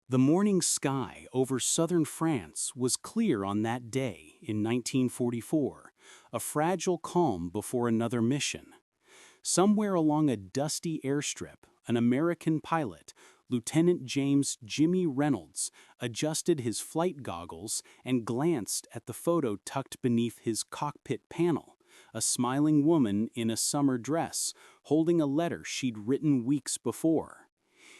The morning sky over southern France was clear on that day in 1944, a fragile calm before another mission. Somewhere along a dusty airstrip, an American pilot, Lieutenant James "Jimmy" Reynolds, adjusted his flight goggles and glanced at the photo tucked beneath his cockpit panel, a smiling woman in a summer dress holding a letter she'd written weeks before.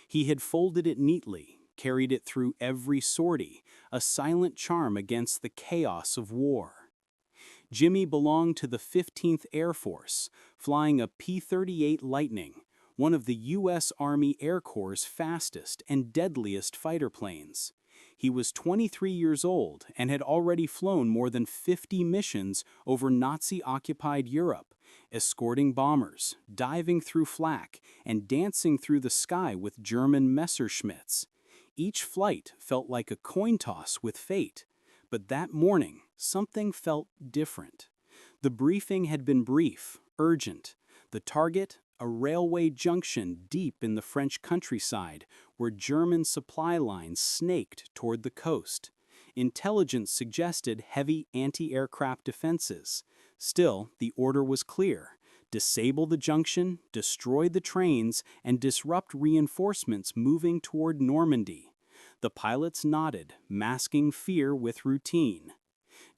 He had folded it neatly, carried it through every sortie, a silent charm against the chaos of war. Jimmy belonged to the 15th Air Force, flying a P-38 Lightning, one of the U.S. Army Air Corps' fastest and deadliest fighter planes. He was 23 years old and had already flown more than 50 missions over Nazi-occupied Europe, escorting bombers, diving through flak, and dancing through the sky with German Messerschmitts. Each flight felt like a coin toss with fate. But that morning, something felt different. The briefing had been brief, urgent. The target, a railway junction deep in the French countryside where German supply lines snaked toward the coast. Intelligence suggested heavy anti-aircraft defenses. Still, the order was clear. Disable the junction, destroy the trains, and disrupt reinforcements moving toward Normandy. The pilots nodded, masking fear with routine.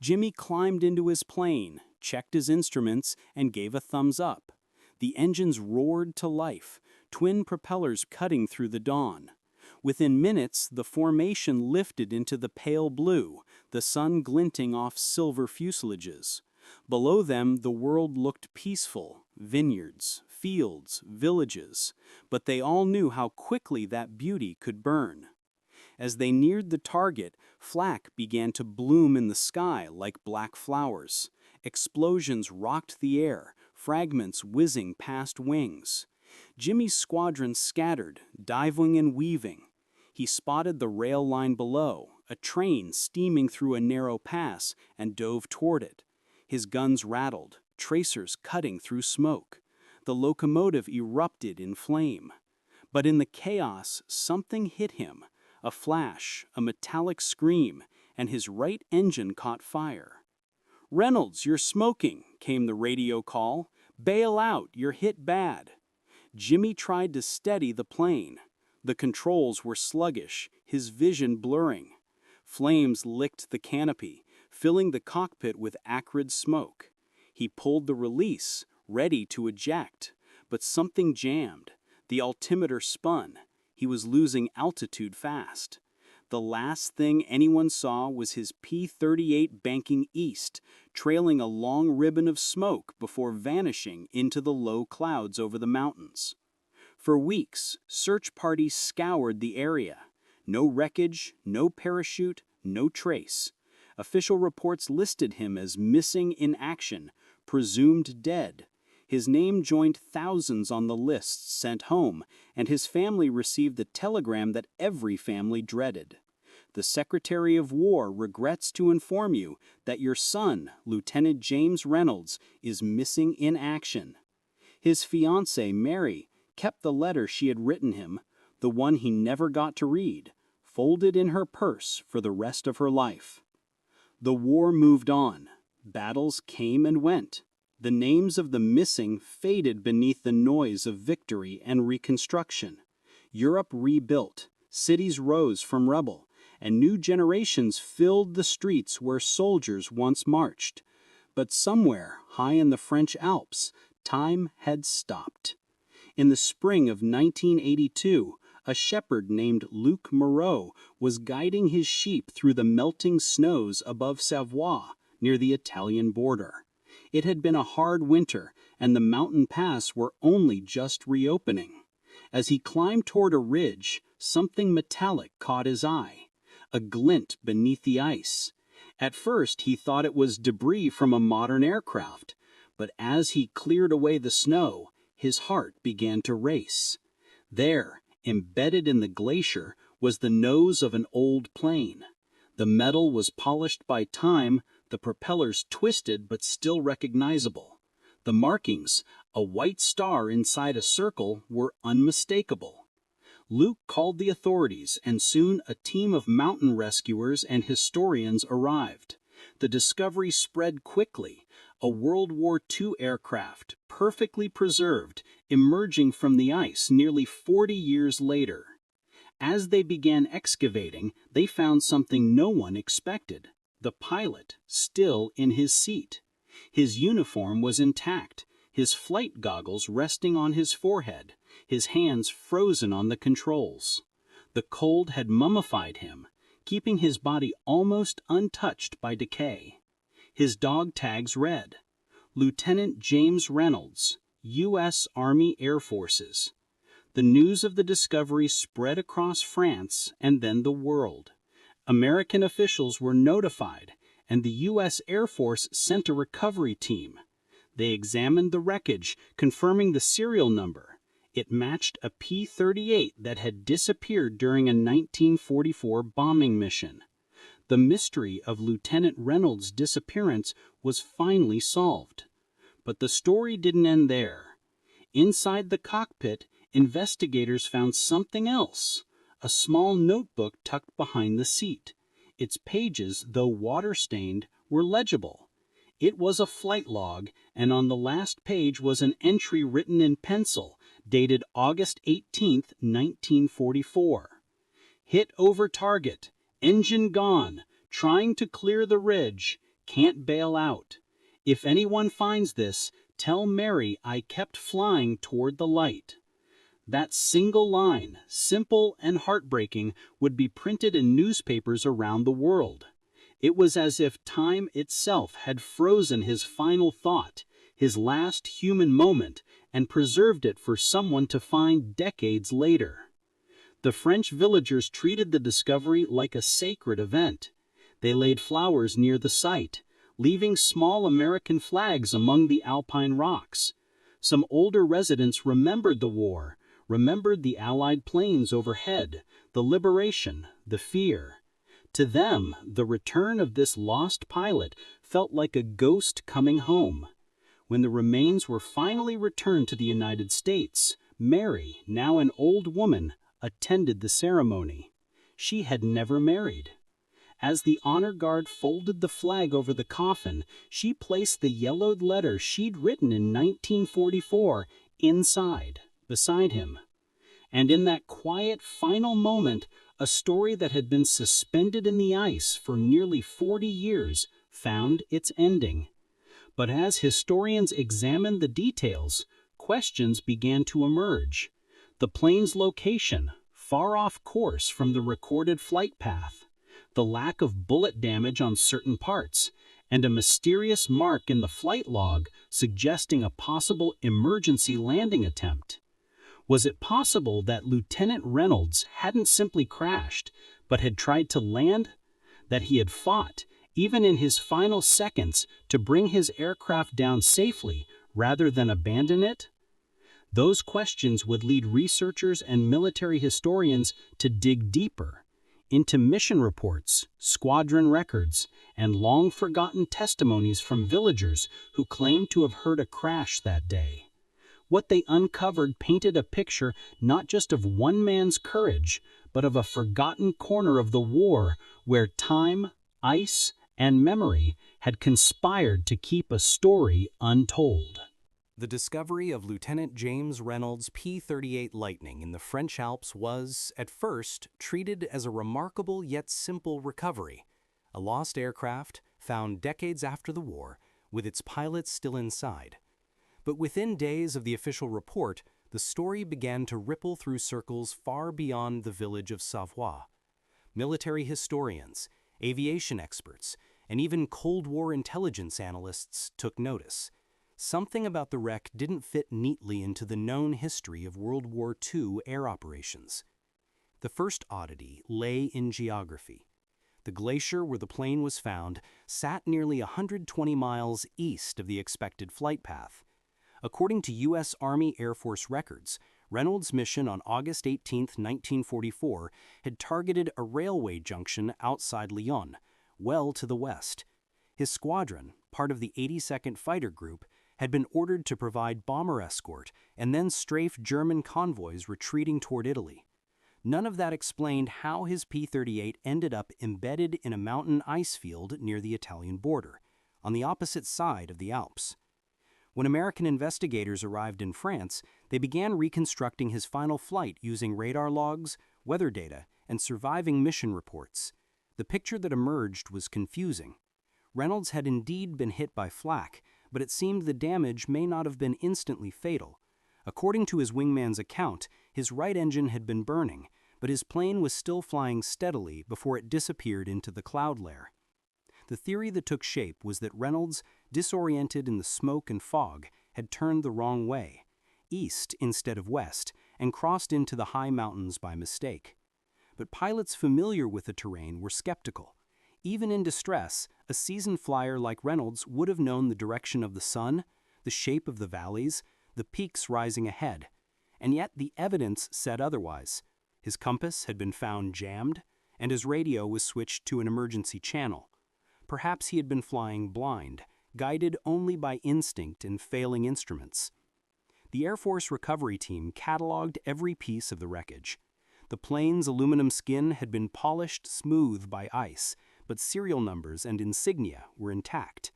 Jimmy climbed into his plane, checked his instruments, and gave a thumbs up. The engines roared to life, twin propellers cutting through the dawn. Within minutes, the formation lifted into the pale blue, the sun glinting off silver fuselages. Below them, the world looked peaceful, vineyards, fields, villages, but they all knew how quickly that beauty could burn. As they neared the target, flak began to bloom in the sky like black flowers. Explosions rocked the air, fragments whizzing past wings. Jimmy's squadron scattered, diving and weaving. He spotted the rail line below, a train steaming through a narrow pass, and dove toward it. His guns rattled, tracers cutting through smoke. The locomotive erupted in flame. But in the chaos, something hit him. A flash, a metallic scream, and his right engine caught fire. "Reynolds, you're smoking," came the radio call. "Bail out, you're hit bad." Jimmy tried to steady the plane. The controls were sluggish, his vision blurring. Flames licked the canopy, filling the cockpit with acrid smoke. He pulled the release, ready to eject, but something jammed. The altimeter spun. He was losing altitude fast. The last thing anyone saw was his P-38 banking east, trailing a long ribbon of smoke before vanishing into the low clouds over the mountains. For weeks, search parties scoured the area. No wreckage, no parachute, no trace. Official reports listed him as missing in action, presumed dead. His name joined thousands on the lists sent home, and his family received the telegram that every family dreaded. The Secretary of War regrets to inform you that your son, Lieutenant James Reynolds, is missing in action. His fiancée, Mary, kept the letter she had written him, the one he never got to read, folded in her purse for the rest of her life. The war moved on. Battles came and went. The names of the missing faded beneath the noise of victory and reconstruction. Europe rebuilt, cities rose from rubble, and new generations filled the streets where soldiers once marched. But somewhere, high in the French Alps, time had stopped. In the spring of 1982, a shepherd named Luc Moreau was guiding his sheep through the melting snows above Savoie, near the Italian border. It had been a hard winter, and the mountain paths were only just reopening. As he climbed toward a ridge, something metallic caught his eye, a glint beneath the ice. At first, he thought it was debris from a modern aircraft, but as he cleared away the snow, his heart began to race. There, embedded in the glacier, was the nose of an old plane. The metal was polished by time, the propellers twisted but still recognizable. The markings, a white star inside a circle, were unmistakable. Luke called the authorities, and soon a team of mountain rescuers and historians arrived. The discovery spread quickly. A World War II aircraft, perfectly preserved, emerging from the ice nearly 40 years later. As they began excavating, they found something no one expected: the pilot still in his seat. His uniform was intact, his flight goggles resting on his forehead, his hands frozen on the controls. The cold had mummified him, keeping his body almost untouched by decay. His dog tags read, Lieutenant James Reynolds, U.S. Army Air Forces. The news of the discovery spread across France and then the world. American officials were notified, and the U.S. Air Force sent a recovery team. They examined the wreckage, confirming the serial number. It matched a P-38 that had disappeared during a 1944 bombing mission. The mystery of Lieutenant Reynolds' disappearance was finally solved. But the story didn't end there. Inside the cockpit, investigators found something else: a small notebook tucked behind the seat. Its pages, though water-stained, were legible. It was a flight log, and on the last page was an entry written in pencil, dated August 18, 1944. Hit over target. Engine gone. Trying to clear the ridge. Can't bail out. If anyone finds this, tell Mary I kept flying toward the light. That single line, simple and heartbreaking, would be printed in newspapers around the world. It was as if time itself had frozen his final thought, his last human moment, and preserved it for someone to find decades later. The French villagers treated the discovery like a sacred event. They laid flowers near the site, leaving small American flags among the alpine rocks. Some older residents remembered the war, remembered the Allied planes overhead, the liberation, the fear. To them, the return of this lost pilot felt like a ghost coming home. When the remains were finally returned to the United States, Mary, now an old woman, attended the ceremony. She had never married. As the honor guard folded the flag over the coffin, she placed the yellowed letter she'd written in 1944 inside, beside him. And in that quiet final moment, a story that had been suspended in the ice for nearly 40 years found its ending. But as historians examined the details, questions began to emerge. The plane's location, far off course from the recorded flight path, the lack of bullet damage on certain parts, and a mysterious mark in the flight log suggesting a possible emergency landing attempt. Was it possible that Lieutenant Reynolds hadn't simply crashed, but had tried to land? That he had fought, even in his final seconds, to bring his aircraft down safely rather than abandon it? Those questions would lead researchers and military historians to dig deeper into mission reports, squadron records, and long-forgotten testimonies from villagers who claimed to have heard a crash that day. What they uncovered painted a picture not just of one man's courage, but of a forgotten corner of the war where time, ice, and memory had conspired to keep a story untold. The discovery of Lieutenant James Reynolds' P-38 Lightning in the French Alps was, at first, treated as a remarkable yet simple recovery. A lost aircraft, found decades after the war, with its pilot still inside. But within days of the official report, the story began to ripple through circles far beyond the village of Savoie. Military historians, aviation experts, and even Cold War intelligence analysts took notice. Something about the wreck didn't fit neatly into the known history of World War II air operations. The first oddity lay in geography. The glacier where the plane was found sat nearly 120 miles east of the expected flight path. According to U.S. Army Air Force records, Reynolds' mission on August 18, 1944, had targeted a railway junction outside Lyon, well to the west. His squadron, part of the 82nd Fighter Group, had been ordered to provide bomber escort and then strafe German convoys retreating toward Italy. None of that explained how his P-38 ended up embedded in a mountain ice field near the Italian border, on the opposite side of the Alps. When American investigators arrived in France, they began reconstructing his final flight using radar logs, weather data, and surviving mission reports. The picture that emerged was confusing. Reynolds had indeed been hit by flak, but it seemed the damage may not have been instantly fatal. According to his wingman's account, his right engine had been burning, but his plane was still flying steadily before it disappeared into the cloud layer. The theory that took shape was that Reynolds, disoriented in the smoke and fog, had turned the wrong way, east instead of west, and crossed into the high mountains by mistake. But pilots familiar with the terrain were skeptical. Even in distress, a seasoned flyer like Reynolds would have known the direction of the sun, the shape of the valleys, the peaks rising ahead. And yet the evidence said otherwise. His compass had been found jammed, and his radio was switched to an emergency channel. Perhaps he had been flying blind, guided only by instinct and failing instruments. The Air Force recovery team cataloged every piece of the wreckage. The plane's aluminum skin had been polished smooth by ice, but serial numbers and insignia were intact.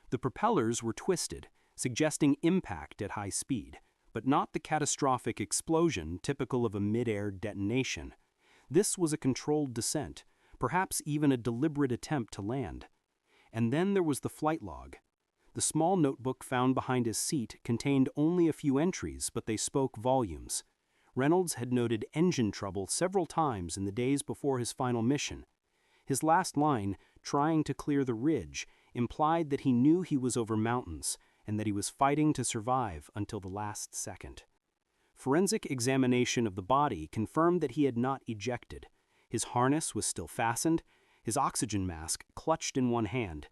The propellers were twisted, suggesting impact at high speed, but not the catastrophic explosion typical of a mid-air detonation. This was a controlled descent, perhaps even a deliberate attempt to land. And then there was the flight log. The small notebook found behind his seat contained only a few entries, but they spoke volumes. Reynolds had noted engine trouble several times in the days before his final mission. His last line, "trying to clear the ridge," implied that he knew he was over mountains and that he was fighting to survive until the last second. Forensic examination of the body confirmed that he had not ejected. His harness was still fastened, his oxygen mask clutched in one hand.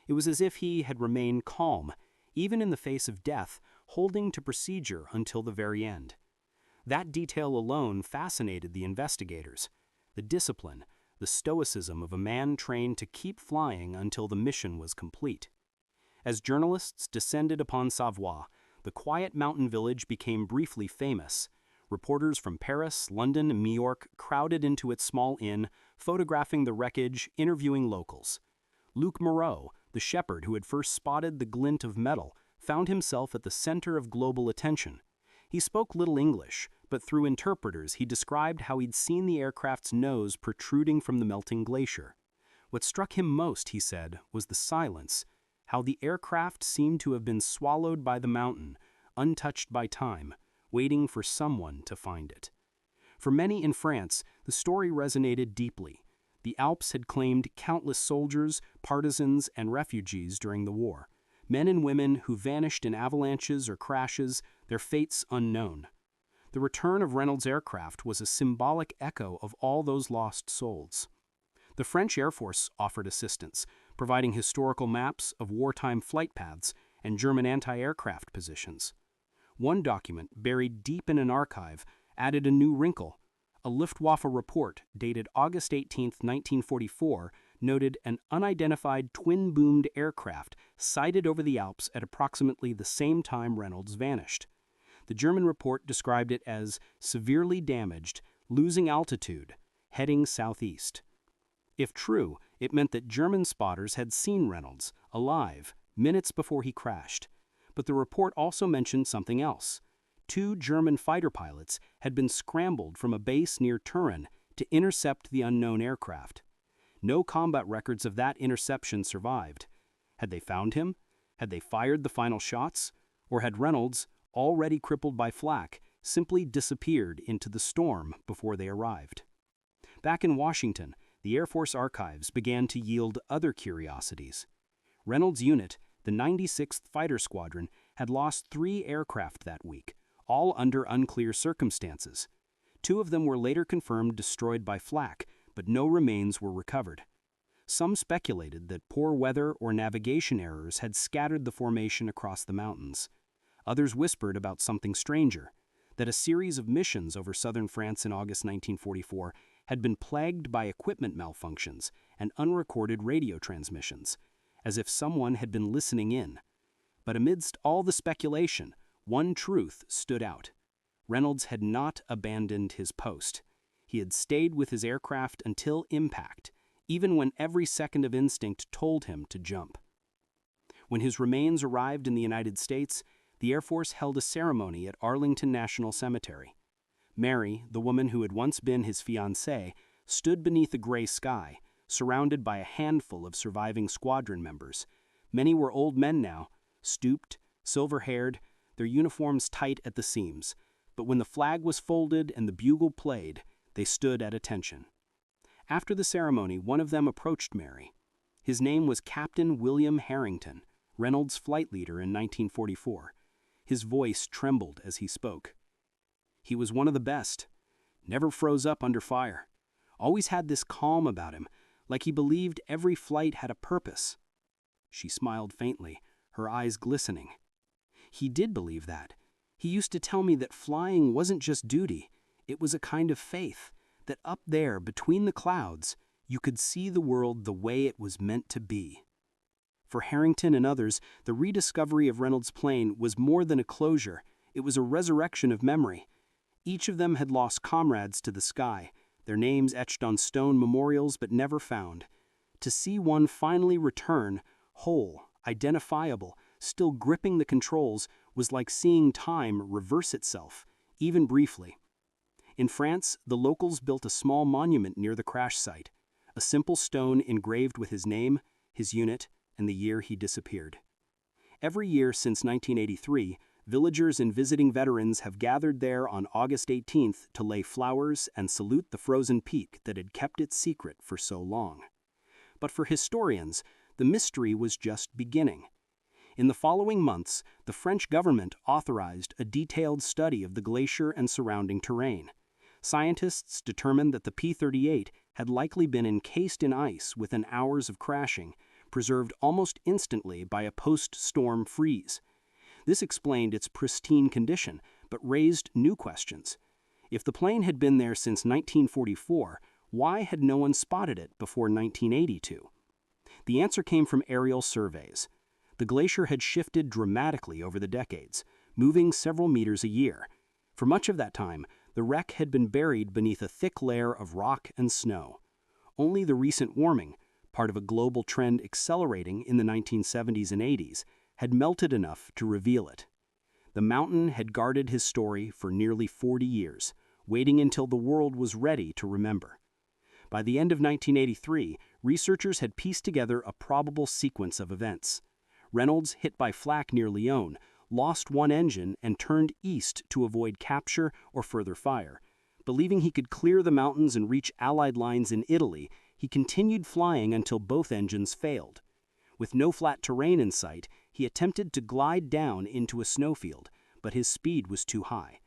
It was as if he had remained calm, even in the face of death, holding to procedure until the very end. That detail alone fascinated the investigators. The discipline, the stoicism of a man trained to keep flying until the mission was complete. As journalists descended upon Savoie, the quiet mountain village became briefly famous. Reporters from Paris, London, and New York crowded into its small inn, photographing the wreckage, interviewing locals. Luc Moreau, the shepherd who had first spotted the glint of metal, found himself at the center of global attention. He spoke little English, but through interpreters he described how he'd seen the aircraft's nose protruding from the melting glacier. What struck him most, he said, was the silence, how the aircraft seemed to have been swallowed by the mountain, untouched by time, waiting for someone to find it. For many in France, the story resonated deeply. The Alps had claimed countless soldiers, partisans, and refugees during the war, men and women who vanished in avalanches or crashes, their fates unknown. The return of Reynolds' aircraft was a symbolic echo of all those lost souls. The French Air Force offered assistance, providing historical maps of wartime flight paths and German anti-aircraft positions. One document, buried deep in an archive, added a new wrinkle. A Luftwaffe report dated August 18, 1944, noted an unidentified twin-boomed aircraft sighted over the Alps at approximately the same time Reynolds vanished. The German report described it as severely damaged, losing altitude, heading southeast. If true, it meant that German spotters had seen Reynolds, alive, minutes before he crashed. But the report also mentioned something else. 2 German fighter pilots had been scrambled from a base near Turin to intercept the unknown aircraft. No combat records of that interception survived. Had they found him? Had they fired the final shots? Or had Reynolds, already crippled by flak, simply disappeared into the storm before they arrived? Back in Washington, the Air Force archives began to yield other curiosities. Reynolds' unit, the 96th Fighter Squadron, had lost 3 aircraft that week, all under unclear circumstances. 2 of them were later confirmed destroyed by flak, but no remains were recovered. Some speculated that poor weather or navigation errors had scattered the formation across the mountains. Others whispered about something stranger, that a series of missions over southern France in August 1944 had been plagued by equipment malfunctions and unrecorded radio transmissions, as if someone had been listening in. But amidst all the speculation, one truth stood out. Reynolds had not abandoned his post. He had stayed with his aircraft until impact, even when every second of instinct told him to jump. When his remains arrived in the United States, the Air Force held a ceremony at Arlington National Cemetery. Mary, the woman who had once been his fiancée, stood beneath a gray sky, surrounded by a handful of surviving squadron members. Many were old men now, stooped, silver-haired, their uniforms tight at the seams. But when the flag was folded and the bugle played, they stood at attention. After the ceremony, one of them approached Mary. His name was Captain William Harrington, Reynolds' flight leader in 1944. His voice trembled as he spoke. He was one of the best. Never froze up under fire. Always had this calm about him, like he believed every flight had a purpose. She smiled faintly, her eyes glistening. He did believe that. He used to tell me that flying wasn't just duty, it was a kind of faith, that up there between the clouds, you could see the world the way it was meant to be. For Harrington and others, the rediscovery of Reynolds' plane was more than a closure, it was a resurrection of memory. Each of them had lost comrades to the sky, their names etched on stone memorials but never found. To see one finally return, whole, identifiable, still gripping the controls, was like seeing time reverse itself, even briefly. In France, the locals built a small monument near the crash site, a simple stone engraved with his name, his unit, and the year he disappeared. Every year since 1983, villagers and visiting veterans have gathered there on August 18th to lay flowers and salute the frozen peak that had kept its secret for so long. But for historians, the mystery was just beginning. In the following months, the French government authorized a detailed study of the glacier and surrounding terrain. Scientists determined that the P-38 had likely been encased in ice within hours of crashing, preserved almost instantly by a post-storm freeze. This explained its pristine condition, but raised new questions. If the plane had been there since 1944, why had no one spotted it before 1982? The answer came from aerial surveys. The glacier had shifted dramatically over the decades, moving several meters a year. For much of that time, the wreck had been buried beneath a thick layer of rock and snow. Only the recent warming, part of a global trend accelerating in the 1970s and 80s, had melted enough to reveal it. The mountain had guarded his story for nearly 40 years, waiting until the world was ready to remember. By the end of 1983, researchers had pieced together a probable sequence of events. Reynolds, hit by flak near Lyon, lost one engine and turned east to avoid capture or further fire. Believing he could clear the mountains and reach Allied lines in Italy, he continued flying until both engines failed. With no flat terrain in sight, he attempted to glide down into a snowfield, but his speed was too high.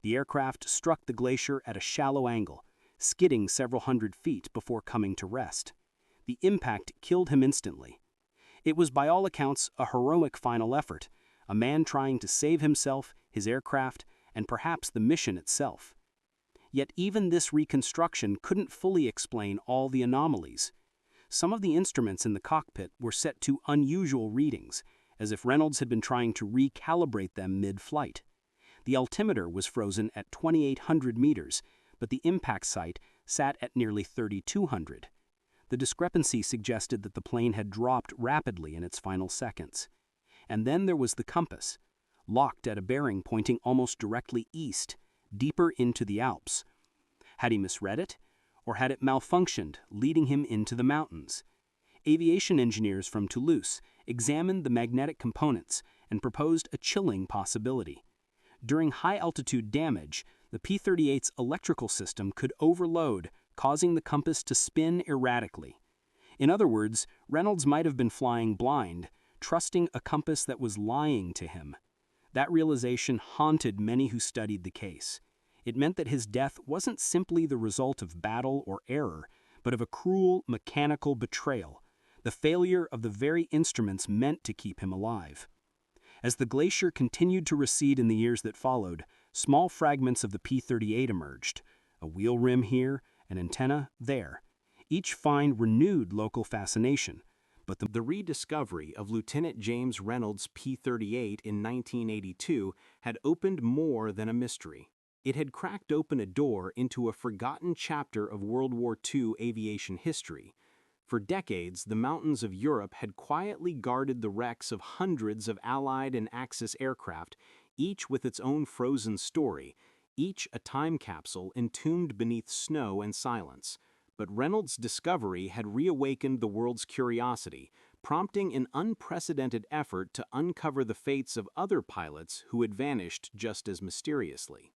The aircraft struck the glacier at a shallow angle, skidding several hundred feet before coming to rest. The impact killed him instantly. It was by all accounts a heroic final effort, a man trying to save himself, his aircraft, and perhaps the mission itself. Yet even this reconstruction couldn't fully explain all the anomalies. Some of the instruments in the cockpit were set to unusual readings, as if Reynolds had been trying to recalibrate them mid-flight. The altimeter was frozen at 2,800 meters, but the impact site sat at nearly 3,200. The discrepancy suggested that the plane had dropped rapidly in its final seconds. And then there was the compass, locked at a bearing pointing almost directly east, deeper into the Alps. Had he misread it? Or had it malfunctioned, leading him into the mountains? Aviation engineers from Toulouse examined the magnetic components and proposed a chilling possibility. During high-altitude damage, the P-38's electrical system could overload, causing the compass to spin erratically. In other words, Reynolds might have been flying blind, trusting a compass that was lying to him. That realization haunted many who studied the case. It meant that his death wasn't simply the result of battle or error, but of a cruel, mechanical betrayal, the failure of the very instruments meant to keep him alive. As the glacier continued to recede in the years that followed, small fragments of the P-38 emerged, a wheel rim here, an antenna there. Each find renewed local fascination, but the rediscovery of Lieutenant James Reynolds' P-38 in 1982 had opened more than a mystery. It had cracked open a door into a forgotten chapter of World War II aviation history. For decades, the mountains of Europe had quietly guarded the wrecks of hundreds of Allied and Axis aircraft, each with its own frozen story, each a time capsule entombed beneath snow and silence. But Reynolds' discovery had reawakened the world's curiosity, prompting an unprecedented effort to uncover the fates of other pilots who had vanished just as mysteriously.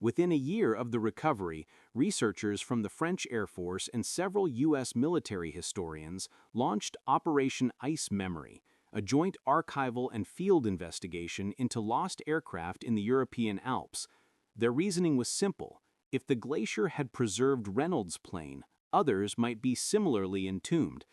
Within a year of the recovery, researchers from the French Air Force and several U.S. military historians launched Operation Ice Memory, a joint archival and field investigation into lost aircraft in the European Alps. Their reasoning was simple: if the glacier had preserved Reynolds' plane, others might be similarly entombed.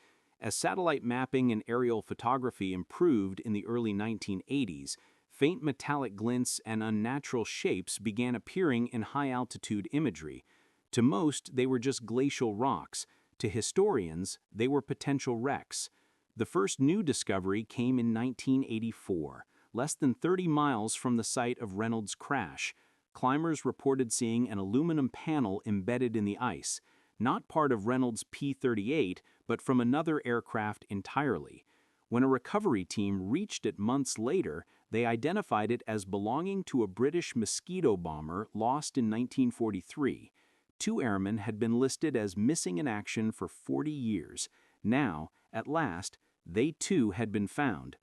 As satellite mapping and aerial photography improved in the early 1980s, faint metallic glints and unnatural shapes began appearing in high-altitude imagery. To most, they were just glacial rocks. To historians, they were potential wrecks. The first new discovery came in 1984, less than 30 miles from the site of Reynolds' crash. Climbers reported seeing an aluminum panel embedded in the ice, not part of Reynolds' P-38, but from another aircraft entirely. When a recovery team reached it months later, they identified it as belonging to a British Mosquito bomber lost in 1943. Two airmen had been listed as missing in action for 40 years. Now, at last, they too had been found.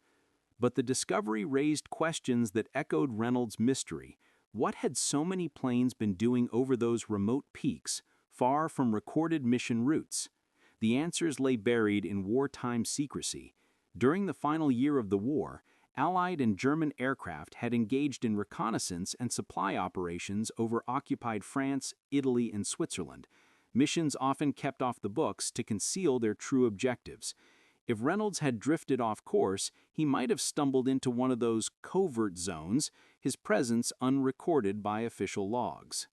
But the discovery raised questions that echoed Reynolds' mystery. What had so many planes been doing over those remote peaks, far from recorded mission routes? The answers lay buried in wartime secrecy. During the final year of the war, Allied and German aircraft had engaged in reconnaissance and supply operations over occupied France, Italy, and Switzerland. Missions often kept off the books to conceal their true objectives. If Reynolds had drifted off course, he might have stumbled into one of those covert zones, his presence unrecorded by official logs.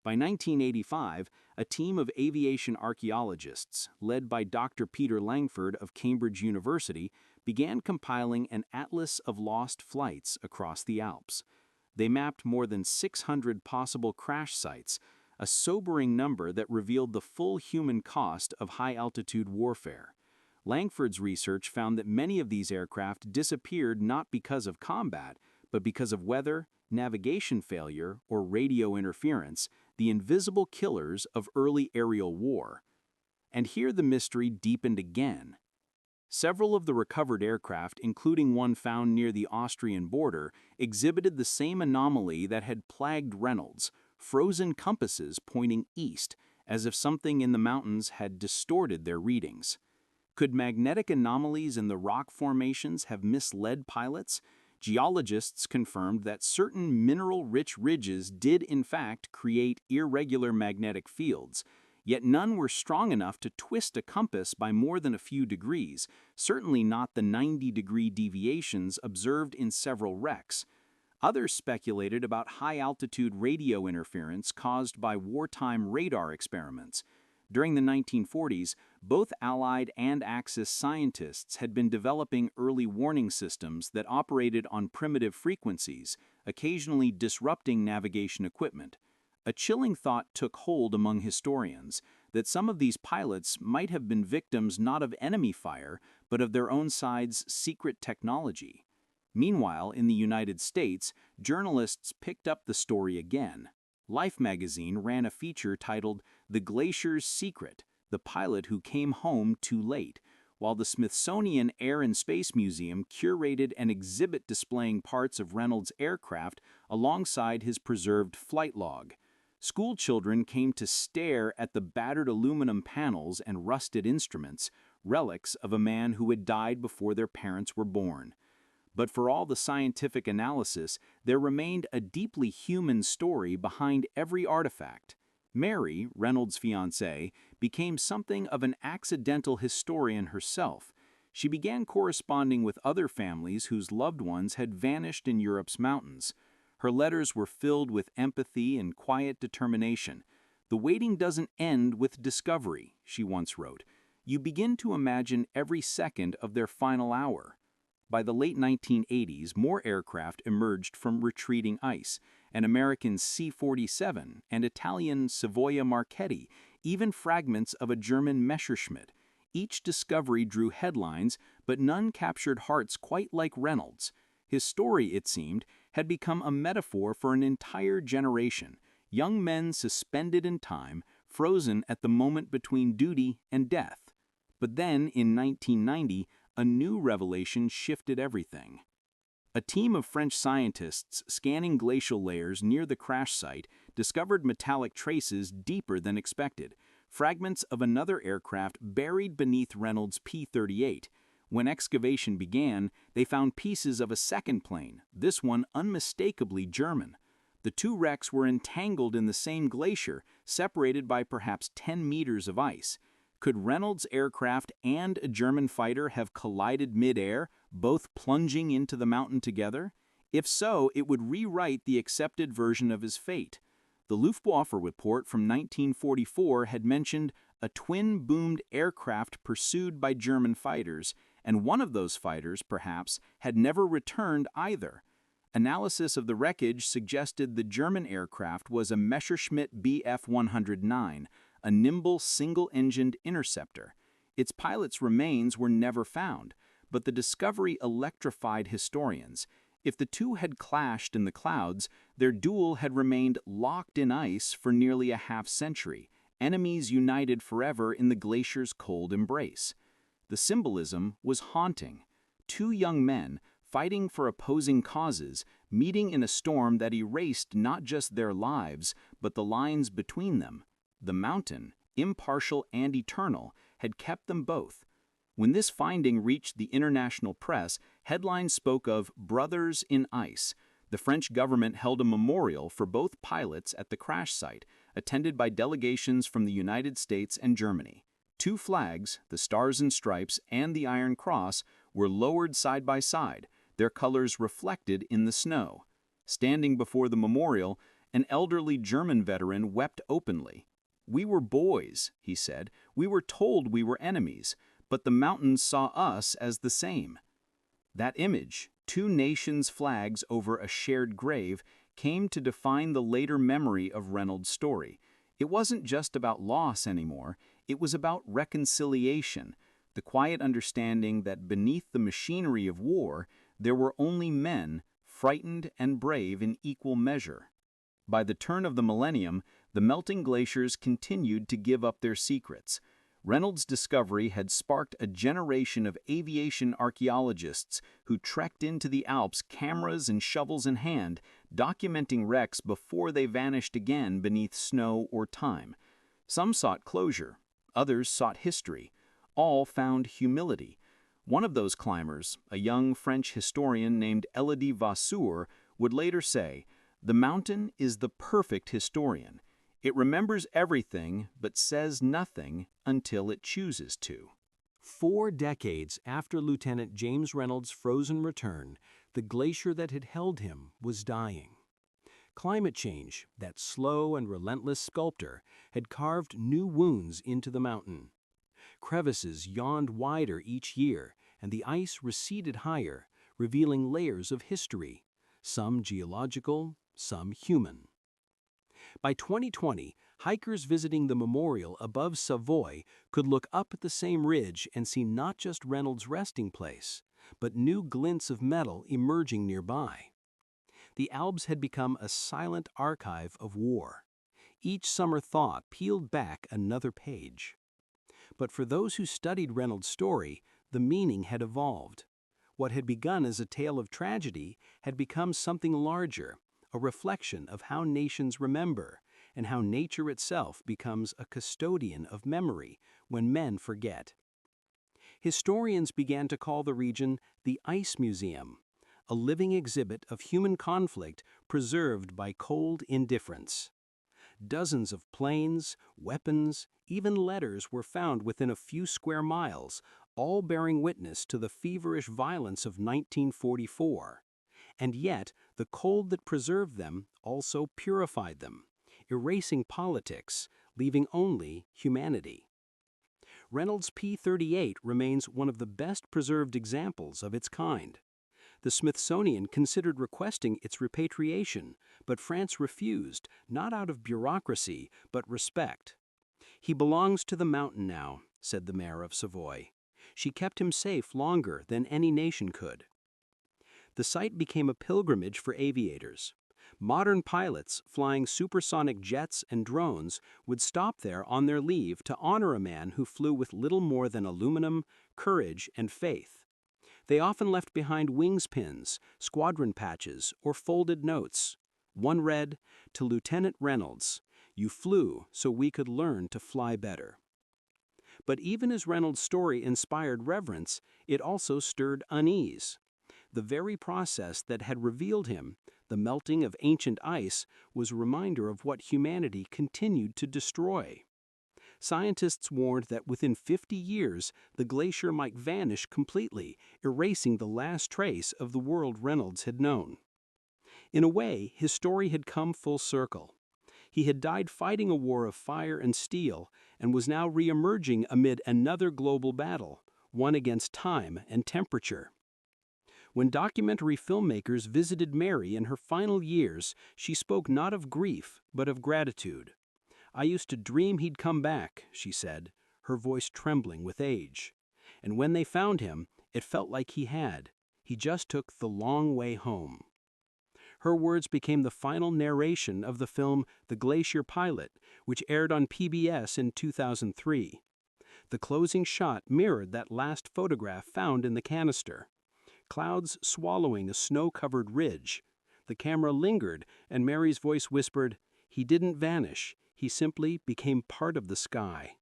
By 1985, a team of aviation archaeologists, led by Dr. Peter Langford of Cambridge University, began compiling an atlas of lost flights across the Alps. They mapped more than 600 possible crash sites, a sobering number that revealed the full human cost of high-altitude warfare. Langford's research found that many of these aircraft disappeared not because of combat, but because of weather, navigation failure, or radio interference, the invisible killers of early aerial war. And here the mystery deepened again. Several of the recovered aircraft, including one found near the Austrian border, exhibited the same anomaly that had plagued Reynolds: frozen compasses pointing east, as if something in the mountains had distorted their readings. Could magnetic anomalies in the rock formations have misled pilots? Geologists confirmed that certain mineral-rich ridges did in fact create irregular magnetic fields, yet none were strong enough to twist a compass by more than a few degrees, certainly not the 90-degree deviations observed in several wrecks. Others speculated about high-altitude radio interference caused by wartime radar experiments. During the 1940s, both Allied and Axis scientists had been developing early warning systems that operated on primitive frequencies, occasionally disrupting navigation equipment. A chilling thought took hold among historians that some of these pilots might have been victims not of enemy fire, but of their own side's secret technology. Meanwhile, in the United States, journalists picked up the story again. Life magazine ran a feature titled "The Glacier's Secret: The Pilot Who Came Home Too Late," while the Smithsonian Air and Space Museum curated an exhibit displaying parts of Reynolds' aircraft alongside his preserved flight log. School children came to stare at the battered aluminum panels and rusted instruments, relics of a man who had died before their parents were born. But for all the scientific analysis, there remained a deeply human story behind every artifact. Mary, Reynolds' fiancée, became something of an accidental historian herself. She began corresponding with other families whose loved ones had vanished in Europe's mountains. Her letters were filled with empathy and quiet determination. "The waiting doesn't end with discovery," she once wrote. "You begin to imagine every second of their final hour." By the late 1980s, more aircraft emerged from retreating ice, an American C-47, and Italian Savoia Marchetti, even fragments of a German Messerschmitt. Each discovery drew headlines, but none captured hearts quite like Reynolds. His story, it seemed, had become a metaphor for an entire generation, young men suspended in time, frozen at the moment between duty and death. But then, in 1990, a new revelation shifted everything. A team of French scientists scanning glacial layers near the crash site discovered metallic traces deeper than expected, fragments of another aircraft buried beneath Reynolds' P-38. When excavation began, they found pieces of a second plane, this one unmistakably German. The two wrecks were entangled in the same glacier, separated by perhaps 10 meters of ice. Could Reynolds' aircraft and a German fighter have collided mid-air, both plunging into the mountain together? If so, it would rewrite the accepted version of his fate. The Luftwaffe report from 1944 had mentioned a twin-boomed aircraft pursued by German fighters, and one of those fighters, perhaps, had never returned either. Analysis of the wreckage suggested the German aircraft was a Messerschmitt Bf-109, a nimble single-engined interceptor. Its pilot's remains were never found, but the discovery electrified historians. If the two had clashed in the clouds, their duel had remained locked in ice for nearly a half-century, enemies united forever in the glacier's cold embrace. The symbolism was haunting. Two young men, fighting for opposing causes, meeting in a storm that erased not just their lives, but the lines between them. The mountain, impartial and eternal, had kept them both. When this finding reached the international press, headlines spoke of brothers in ice. The French government held a memorial for both pilots at the crash site, attended by delegations from the United States and Germany. Two flags, the Stars and Stripes and the Iron Cross, were lowered side by side, their colors reflected in the snow. Standing before the memorial, an elderly German veteran wept openly. "We were boys," he said. "We were told we were enemies, but the mountains saw us as the same." That image, two nations' flags over a shared grave, came to define the later memory of Reynolds' story. It wasn't just about loss anymore, it was about reconciliation, the quiet understanding that beneath the machinery of war, there were only men, frightened and brave in equal measure. By the turn of the millennium, the melting glaciers continued to give up their secrets. Reynolds' discovery had sparked a generation of aviation archaeologists who trekked into the Alps, cameras and shovels in hand, documenting wrecks before they vanished again beneath snow or time. Some sought closure, others sought history. All found humility. One of those climbers, a young French historian named Élodie Vasseur, would later say, "The mountain is the perfect historian. It remembers everything but says nothing until it chooses to." 4 decades after Lieutenant James Reynolds' frozen return, the glacier that had held him was dying. Climate change, that slow and relentless sculptor, had carved new wounds into the mountain. Crevices yawned wider each year, and the ice receded higher, revealing layers of history, some geological, some human. By 2020, hikers visiting the memorial above Savoy could look up at the same ridge and see not just Reynolds' resting place, but new glints of metal emerging nearby. The Alps had become a silent archive of war. Each summer thaw peeled back another page. But for those who studied Reynolds' story, the meaning had evolved. What had begun as a tale of tragedy had become something larger, a reflection of how nations remember, and how nature itself becomes a custodian of memory when men forget. Historians began to call the region the Ice Museum, a living exhibit of human conflict preserved by cold indifference. Dozens of planes, weapons, even letters were found within a few square miles, all bearing witness to the feverish violence of 1944. And yet, the cold that preserved them also purified them, erasing politics, leaving only humanity. Reynolds' P-38 remains one of the best preserved examples of its kind. The Smithsonian considered requesting its repatriation, but France refused, not out of bureaucracy, but respect. "He belongs to the mountain now," said the mayor of Savoy. "She kept him safe longer than any nation could." The site became a pilgrimage for aviators. Modern pilots flying supersonic jets and drones would stop there on their leave to honor a man who flew with little more than aluminum, courage, and faith. They often left behind wings pins, squadron patches, or folded notes. One read, "To Lieutenant Reynolds, you flew so we could learn to fly better." But even as Reynolds' story inspired reverence, it also stirred unease. The very process that had revealed him, the melting of ancient ice, was a reminder of what humanity continued to destroy. Scientists warned that within 50 years, the glacier might vanish completely, erasing the last trace of the world Reynolds had known. In a way, his story had come full circle. He had died fighting a war of fire and steel and was now re-emerging amid another global battle, one against time and temperature. When documentary filmmakers visited Mary in her final years, she spoke not of grief, but of gratitude. "I used to dream he'd come back," she said, her voice trembling with age. "And when they found him, it felt like he had. He just took the long way home." Her words became the final narration of the film The Glacier Pilot, which aired on PBS in 2003. The closing shot mirrored that last photograph found in the canister. Clouds swallowing a snow-covered ridge. The camera lingered, and Mary's voice whispered, "He didn't vanish, he simply became part of the sky."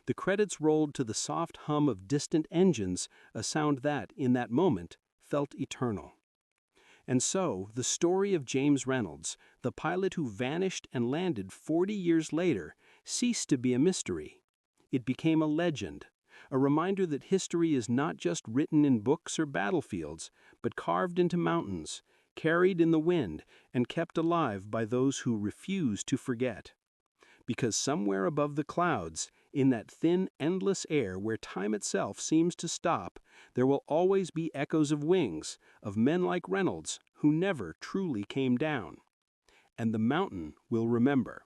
The credits rolled to the soft hum of distant engines, a sound that, in that moment, felt eternal. And so, the story of James Reynolds, the pilot who vanished and landed 40 years later, ceased to be a mystery. It became a legend, a reminder that history is not just written in books or battlefields, but carved into mountains, carried in the wind, and kept alive by those who refuse to forget. Because somewhere above the clouds, in that thin, endless air where time itself seems to stop, there will always be echoes of wings, of men like Reynolds who never truly came down. And the mountain will remember.